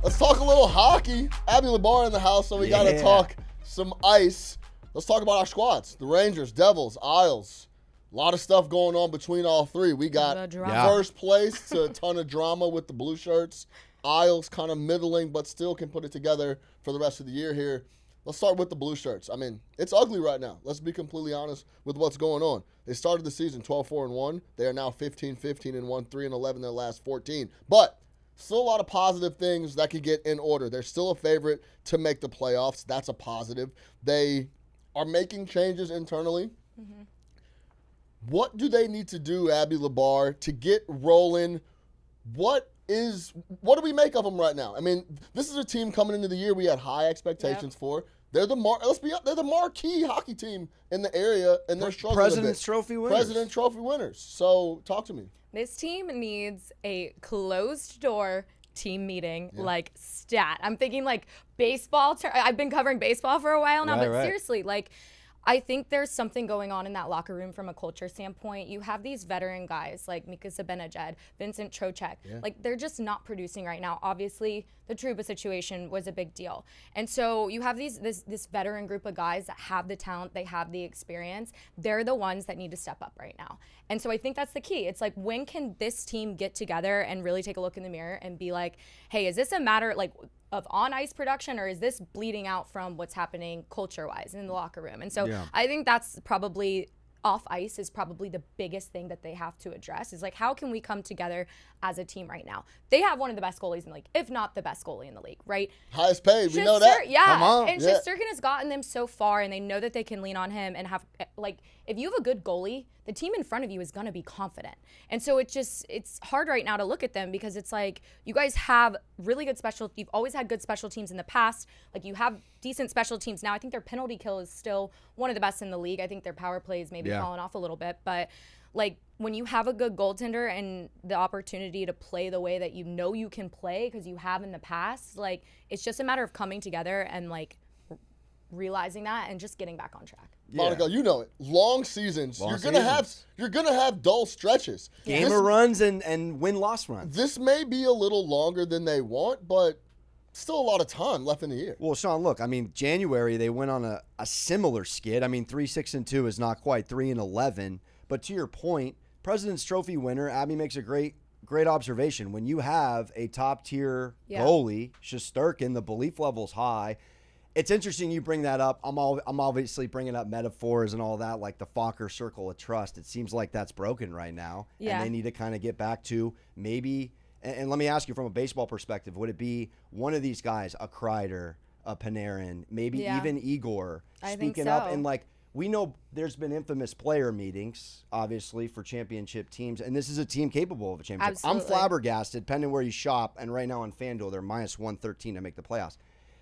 Let's talk a little hockey. Abby LeBar in the house, so we got to talk some ice. Let's talk about our squads. The Rangers, Devils, Isles. A lot of stuff going on between all three. We got first place to a ton of drama with the blue shirts. Isles kind of middling, but still can put it together for the rest of the year here. Let's start with the blue shirts. I mean, it's ugly right now. Let's be completely honest with what's going on. They started the season 12-4-1. They are now 15-15-1, 3-11 their last 14. But still a lot of positive things that could get in order. They're still a favorite to make the playoffs. That's a positive. They are making changes internally. Mm-hmm. What do they need to do, Abby LeBar, to get rolling? What do we make of them right now? I mean, this is a team coming into the year we had high expectations for. They're the marquee hockey team in the area, and they're struggling. President's Trophy winners. So talk to me. This team needs a closed-door team meeting, like stat. I'm thinking like baseball. I've been covering baseball for a while now, but seriously, like, I think there's something going on in that locker room from a culture standpoint. You have these veteran guys like Mika Zibanejad, Vincent Trocheck. Like, they're just not producing right now. Obviously, the Trouba situation was a big deal. And so you have this veteran group of guys that have the talent, they have the experience. They're the ones that need to step up right now. And so I think that's the key. It's like, when can this team get together and really take a look in the mirror and be like, hey, is this a matter like of on-ice production, or is this bleeding out from what's happening culture-wise in the locker room? And so I think that's probably off-ice is probably the biggest thing that they have to address, is like, how can we come together as a team right now? They have one of the best goalies in the league, if not the best goalie in the league, right? Highest paid, we know that. Yeah, come on. And Shesterkin has gotten them so far, and they know that they can lean on him and have, like, if you have a good goalie, the team in front of you is going to be confident. And so it's hard right now to look at them, because it's like, you guys have really good you've always had good special teams in the past. Like, you have decent special teams now. I think their penalty kill is still one of the best in the league. I think their power play is maybe falling off a little bit, but like, when you have a good goaltender and the opportunity to play the way that you know you can play because you have in the past, like, it's just a matter of coming together and like realizing that and just getting back on track. Monica, you know it. Long seasons. You're gonna have dull stretches. Gamer runs and win-loss runs. This may be a little longer than they want, but still a lot of time left in the year. Well, Sean, look, I mean, January they went on a similar skid. I mean, 3-6-2 is not quite 3-11, but to your point, President's Trophy winner, Abby makes a great observation. When you have a top-tier goalie, Shesterkin, the belief level's high. It's interesting you bring that up. I'm obviously bringing up metaphors and all that, like the Fokker circle of trust. It seems like that's broken right now, and they need to kind of get back to maybe. And let me ask you, from a baseball perspective, would it be one of these guys, a Kreider, a Panarin, maybe even Igor, speaking up? And like, we know there's been infamous player meetings, obviously, for championship teams, and this is a team capable of a championship. Absolutely. I'm flabbergasted, depending where you shop, and right now on FanDuel, they're minus 113 to make the playoffs.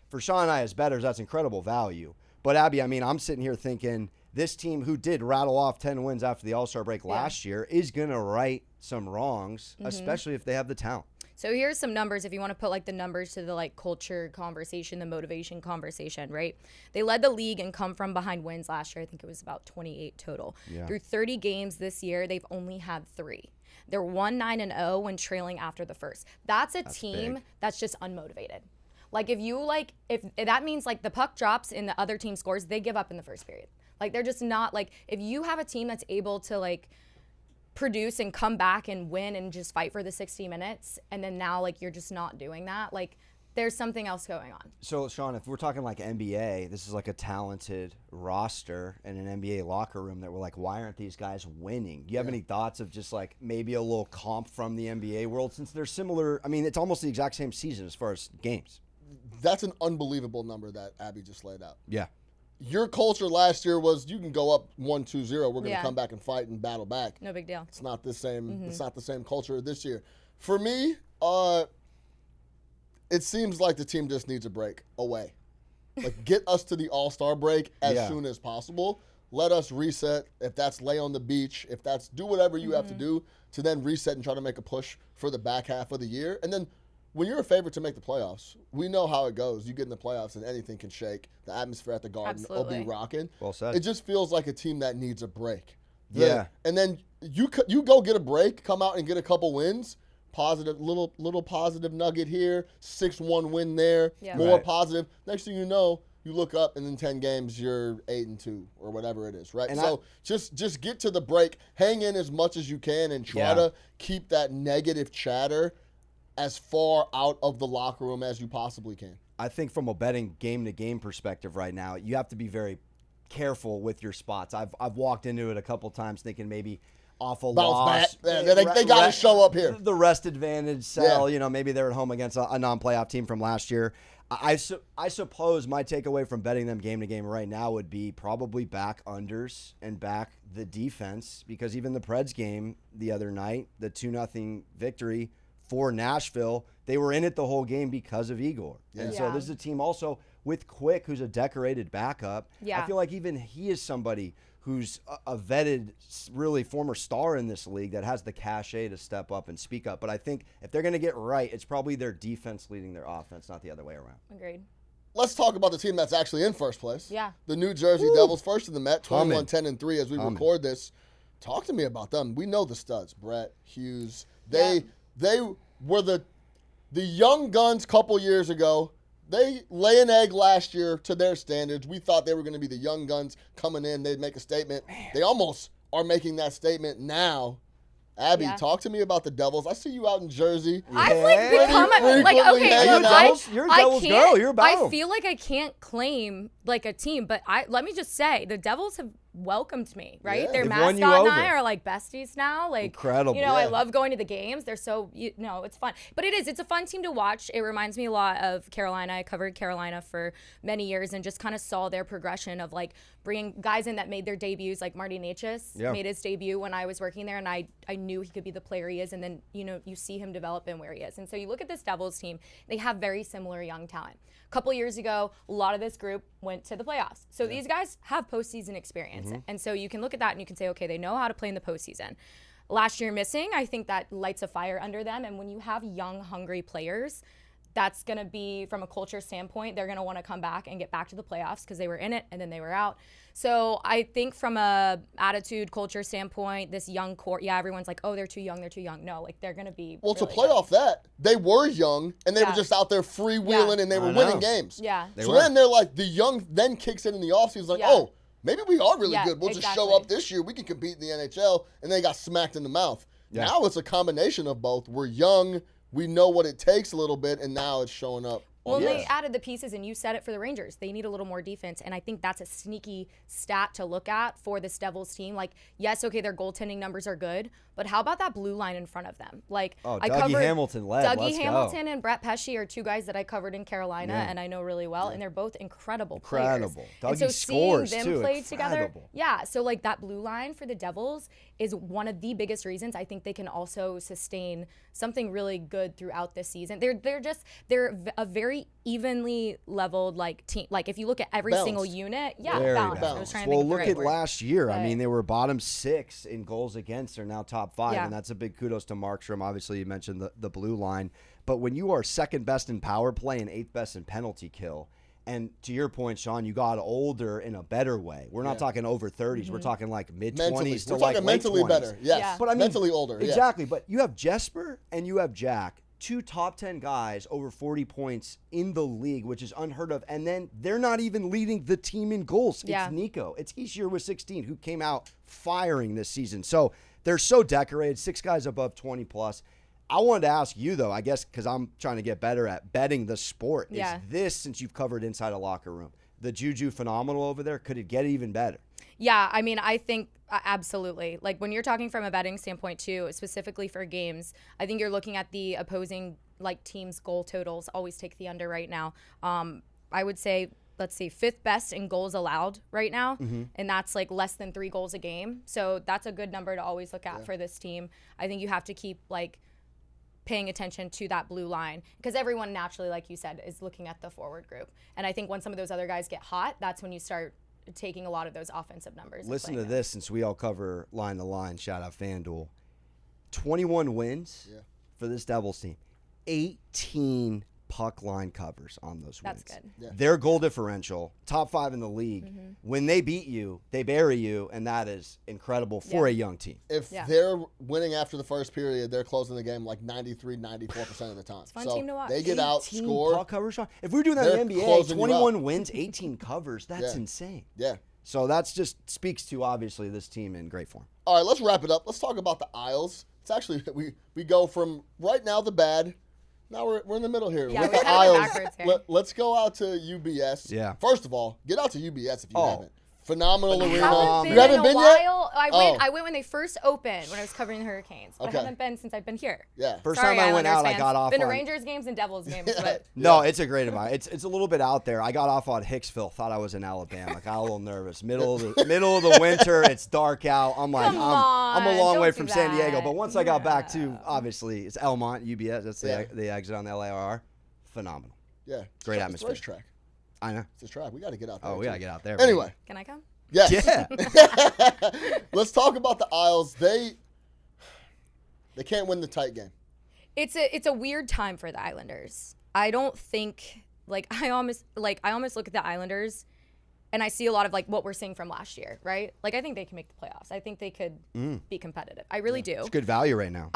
For Sean and I as bettors, that's incredible value. But, Abby, I mean, I'm sitting here thinking this team, who did rattle off 10 wins after the All-Star break last year, is going to right some wrongs, especially if they have the talent. So here's some numbers if you want to put like the numbers to the like culture conversation, the motivation conversation, right? They led the league in come from behind wins last year. I think it was about 28 total. Through 30 games this year, they've only had 3. They're 1-9-0 when trailing after the first. That's team that's just unmotivated. Like, if that means like the puck drops and the other team scores, they give up in the first period. Like, they're just not, like, if you have a team that's able to like produce and come back and win and just fight for the 60 minutes, and then now like you're just not doing that, like, there's something else going on. So, Sean, if we're talking like NBA, this is like a talented roster and an NBA locker room that we're like, why aren't these guys winning? Do you have any thoughts of just like maybe a little comp from the NBA world, since they're similar? I mean, it's almost the exact same season as far as games. That's an unbelievable number that Abby just laid out. Yeah. Your culture last year was, you can go up 1-2-0. We're going to come back and fight and battle back. No big deal. It's not the same. It's not the same culture this year. For me, it seems like the team just needs a break away. Like, get us to the All-Star break as soon as possible. Let us reset. If that's lay on the beach, if that's do whatever you have to do to then reset and try to make a push for the back half of the year. And then when you're a favorite to make the playoffs, we know how it goes. You get in the playoffs and anything can shake. The atmosphere at the Garden will be rocking. Well said. It just feels like a team that needs a break. And then you go get a break, come out and get a couple wins, positive, little positive nugget here, 6-1 win there, more positive. Next thing you know, you look up, and in 10 games, you're 8-2 or whatever it is, right? And so just get to the break, hang in as much as you can, and try to keep that negative chatter as far out of the locker room as you possibly can. I think from a betting game-to-game perspective right now, you have to be very careful with your spots. I've walked into it a couple times thinking maybe off a loss. They got to show up here. The rest advantage, sell. You know, maybe they're at home against a non-playoff team from last year. I suppose my takeaway from betting them game to game right now would be probably back unders and back the defense, because even the Preds game the other night, the 2-0 victory for Nashville, they were in it the whole game because of Igor. And so this is a team also with Quick, who's a decorated backup. I feel like even he is somebody who's a vetted, really former star in this league that has the cachet to step up and speak up. But I think if they're going to get right, it's probably their defense leading their offense, not the other way around. Agreed. Let's talk about the team that's actually in first place. Yeah. The New Jersey Devils, first in the Met, 21-10-3 as we record this. Talk to me about them. We know the studs, Brett, Hughes. They were the young guns couple years ago. They lay an egg last year to their standards. We thought they were going to be the young guns coming in. They'd make a statement. Man. They almost are making that statement now. Abby, talk to me about the Devils. I see you out in Jersey. I've become you're a Devils girl. You're about them. I feel like I can't claim like a team, but let me just say the Devils have welcomed me, right? Yeah. Their mascot and I are like besties now. Like, incredible. I love going to the games. They're so, it's fun. But it's a fun team to watch. It reminds me a lot of Carolina. I covered Carolina for many years and just kind of saw their progression of like bringing guys in that made their debuts, like Marty Necas made his debut when I was working there, and I knew he could be the player he is, and then, you see him develop in where he is. And so you look at this Devils team, they have very similar young talent. A couple years ago, a lot of this group went to the playoffs. So these guys have postseason experience. And so you can look at that and you can say, okay, they know how to play in the postseason. Last year missing, I think that lights a fire under them. And when you have young, hungry players, that's going to be, from a culture standpoint, they're going to want to come back and get back to the playoffs because they were in it and then they were out. So I think from a attitude, culture standpoint, this young core, everyone's like, oh, they're too young. No, like they're going to be Well, really to play off that, they were young and they were just out there freewheeling and they were winning games. Yeah. So then they're like, the young then kicks in the offseason, like, oh, maybe we are really good. We'll just show up this year. We can compete in the NHL. And they got smacked in the mouth. Yeah. Now it's a combination of both. We're young. We know what it takes a little bit, and now it's showing up. Well, they added the pieces, and you said it for the Rangers. They need a little more defense, and I think that's a sneaky stat to look at for this Devils team. Like, yes, okay, their goaltending numbers are good, but how about that blue line in front of them? Like, Dougie Hamilton led. Dougie Hamilton and Brett Pesce are two guys that I covered in Carolina, and I know really well, and they're both incredible players. Dougie and so scores, seeing them play together, so like that blue line for the Devils is one of the biggest reasons I think they can also sustain something really good throughout this season. They're a very evenly leveled like team. Like if you look at every single unit, balanced. I was trying to look at last year. I mean, they were bottom 6 in goals against. They're now top 5, and that's a big kudos to Markstrom. Obviously, you mentioned the blue line, but when you are second best in power play and 8th best in penalty kill, and to your point, Sean, you got older in a better way. We're not talking over 30s. We're talking like mid-20s to like late mentally 20s. Better. Yes, but I mean, mentally older. Exactly, but you have Jesper and you have Jack, 2 top 10 guys over 40 points in the league, which is unheard of. And then they're not even leading the team in goals. It's Nico. It's Heishier with 16, who came out firing this season. So they're so decorated, 6 guys above 20 plus. I wanted to ask you, though, I guess because I'm trying to get better at betting the sport, is this, since you've covered inside a locker room, the juju phenomenal over there? Could it get even better? Yeah, I mean, I think absolutely. Like when you're talking from a betting standpoint too, specifically for games, I think you're looking at the opposing like teams' goal totals. Always take the under right now. I would say, let's see, 5th best in goals allowed right now, and that's like less than 3 goals a game. So that's a good number to always look at for this team. I think you have to keep like paying attention to that blue line because everyone naturally, like you said, is looking at the forward group. And I think when some of those other guys get hot, that's when you start taking a lot of those offensive numbers. Listen to this, since we all cover line to line, shout out FanDuel. 21 wins for this Devils team. 18 puck line covers on those wins. That's good. Yeah. Their goal differential, top 5 in the league. When they beat you, they bury you, and that is incredible for a young team. If they're winning after the first period, they're closing the game like 93, 94% of the time. It's a fun team to watch. They get out, score. Puck covers. If we were doing that in the NBA, 21 wins, 18 covers, that's insane. Yeah. So that's just speaks to, obviously, this team in great form. All right, let's wrap it up. Let's talk about the Isles. It's actually, we go from right now the bad. Now we're in the middle here. Yeah, with we're the kind of Isles. backwards here. Let's go out to UBS. Yeah. First of all, get out to UBS if you haven't. Phenomenal arena. You haven't been yet? I went when they first opened when I was covering the Hurricanes, but I haven't been since I've been here. Yeah. First time I went out, I got off. Been to Rangers games and Devils games, but no, it's a great amount. It's a little bit out there. I got off on Hicksville, thought I was in Alabama. Got a little nervous. Middle of the winter, it's dark out. I'm like, I'm a long way from San Diego. But once I got back to, obviously, it's Elmont, UBS. That's the exit on the LAR. Phenomenal. Yeah. Great atmosphere. It's a racetrack. I know. It's a track. We got to get out there. Oh, we got to get out there. Anyway. Can I come? Yes. Yeah. Let's talk about the Isles. They can't win the tight game. It's a weird time for the Islanders. I don't think I almost look at the Islanders and I see a lot of what we're seeing from last year, right? I think they can make the playoffs. I think they could be competitive. I really do. It's good value right now.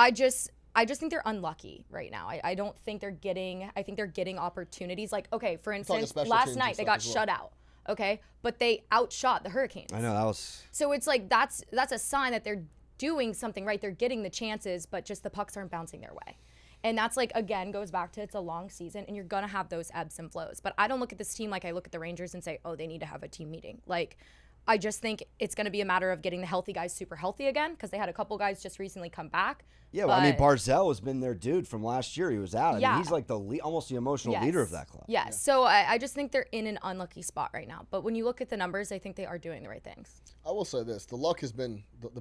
I just think they're unlucky right now. I don't think they're getting. I think they're getting opportunities. Okay, for instance, last night they got shut out. Okay, but they outshot the Hurricanes. I know that was. So it's that's a sign that they're doing something right. They're getting the chances, but just the pucks aren't bouncing their way. And that's again, goes back to it's a long season and you're going to have those ebbs and flows. But I don't look at this team like I look at the Rangers and say, oh, they need to have a team meeting. I just think it's going to be a matter of getting the healthy guys super healthy again because they had a couple guys just recently come back. Yeah, well, Barzal has been their dude from last year. He was out. I mean, he's almost the emotional leader of that club. Yeah, so I just think they're in an unlucky spot right now. But when you look at the numbers, I think they are doing the right things. I will say this. The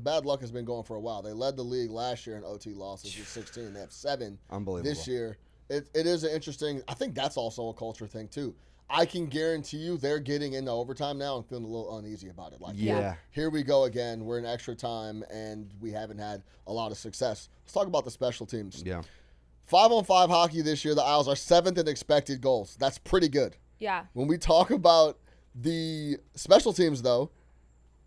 bad luck has been going for a while. They led the league last year in OT losses with 16. They have 7 this year. It is an interesting – I think that's also a culture thing too. I can guarantee you they're getting into overtime now and feeling a little uneasy about it. Here we go again. We're in extra time, and we haven't had a lot of success. Let's talk about the special teams. Yeah. 5-on-5 hockey this year, the Isles are 7th in expected goals. That's pretty good. Yeah. When we talk about the special teams, though,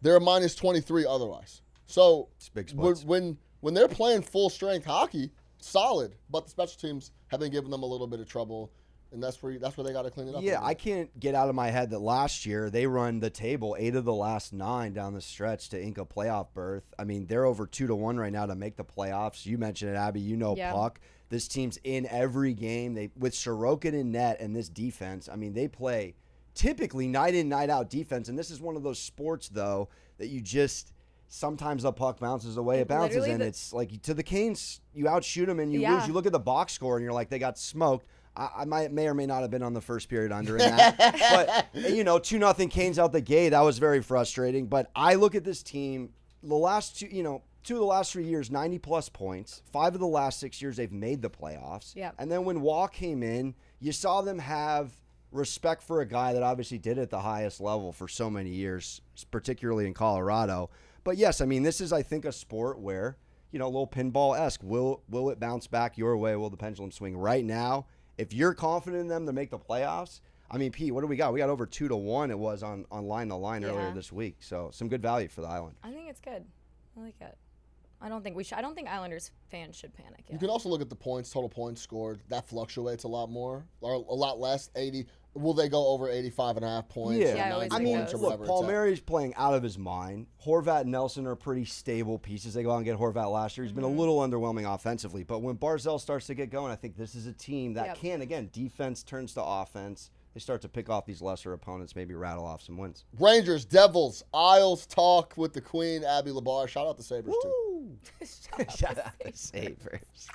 they're a minus 23 otherwise. So when they're playing full-strength hockey, solid, but the special teams have been giving them a little bit of trouble. And that's where they got to clean it up. Yeah, I can't get out of my head that last year they run the table 8 of the last 9 down the stretch to ink a playoff berth. I mean, they're over 2-1 right now to make the playoffs. You mentioned it, Abby. Puck. This team's in every game. With Sorokin in net and this defense, I mean, they play typically night in, night out defense. And this is one of those sports, though, that you just sometimes the puck bounces away. It bounces, and it's to the Canes, you outshoot them and you lose. You look at the box score and you're like, they got smoked. I may or may not have been on the first period under in that. But, 2-0 Canes out the gate. That was very frustrating. But I look at this team, the last 2 of the last 3 years, 90-plus points. 5 of the last 6 years, they've made the playoffs. Yep. And then when Waugh came in, you saw them have respect for a guy that obviously did it at the highest level for so many years, particularly in Colorado. But, yes, I mean, this is, I think, a sport where, a little pinball-esque. Will it bounce back your way? Will the pendulum swing? Right now, if you're confident in them to make the playoffs, I mean, Pete, what do we got? We got over 2-1. It was on line to line earlier this week. So some good value for the Island. I think it's good. I like it. I don't think Islanders fans should panic yet. You can also look at the total points scored. That fluctuates a lot more, or a lot less. 80. Will they go over 85.5 points? Yeah, I mean, look, Palmieri's playing out of his mind. Horvat and Nelson are pretty stable pieces. They go out and get Horvat last year. He's been a little underwhelming offensively. But when Barzal starts to get going, I think this is a team that can, again, defense turns to offense. They start to pick off these lesser opponents, maybe rattle off some wins. Rangers, Devils, Isles talk with the Queen, Abby Labar. Shout out the Sabres, too. Shout out the Sabres.